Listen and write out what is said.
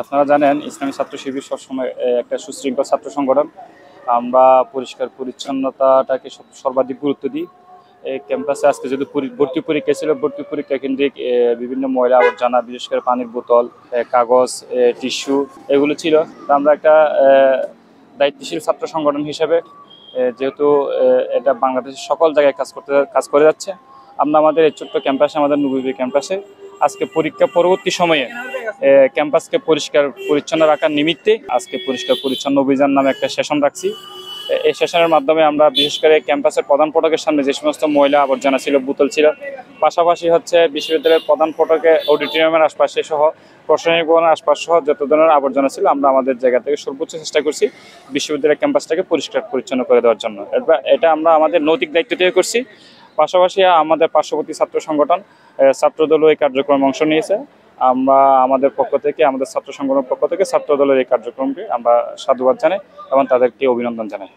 আপনারা জানেন ইসলামী ছাত্র শিবির সবসময় একটা সুশৃঙ্খল ছাত্র সংগঠন। আমরা পরিষ্কার পরিচ্ছন্নতাটাকে সর্বাধিক গুরুত্ব দিই। এই ক্যাম্পাসে আজকে যদি ভর্তি পরীক্ষা ছিল, ভর্তি পরীক্ষা কেন্দ্রিক বিভিন্ন ময়লা আবর্জনা, বিশেষ করে পানির বোতল, কাগজ, টিস্যু এগুলো ছিল। তা আমরা একটা দায়িত্বশীল ছাত্র সংগঠন হিসেবে, যেহেতু এটা বাংলাদেশের সকল জায়গায় কাজ করে যাচ্ছে, আমরা আমাদের এই ছোট্ট ক্যাম্পাসে, আমাদের নবীবী ক্যাম্পাসে আজকে পরীক্ষা পরবর্তী সময়ে ক্যাম্পাসকে পরিষ্কার পরিচ্ছন্ন রাখার নিমিত্তে আজকে পরিষ্কার পরিচ্ছন্ন অভিযান নামে একটা সেশন রাখছি। এই সেশনের মাধ্যমে আমরা বিশেষ করে ক্যাম্পাসের প্রধান ফটকের সামনে যে সমস্ত ময়লা আবর্জনা ছিল, বোতল ছিল, পাশাপাশি হচ্ছে বিশ্ববিদ্যালয়ের প্রধান ফটকে অডিটোরিয়ামের আশপাশে সহ প্রশাসনিক ভবনের আশপাশ সহ যত ধরনের আবর্জনা ছিল, আমরা আমাদের জায়গা থেকে সর্বোচ্চ চেষ্টা করছি বিশ্ববিদ্যালয়ের ক্যাম্পাসটাকে পরিষ্কার পরিচ্ছন্ন করে দেওয়ার জন্য। এটা আমরা আমাদের নৈতিক দায়িত্ব থেকে করছি। পাশাপাশি আমাদের পার্শ্ববর্তী ছাত্র সংগঠন ছাত্রদলও এই কার্যক্রমে অংশ নিয়েছে। আমরা আমাদের পক্ষ থেকে, আমাদের ছাত্র সংগঠনের পক্ষ থেকে ছাত্রদলের এই কার্যক্রমকে আমরা সাধুবাদ জানাই এবং তাদেরকে অভিনন্দন জানাই।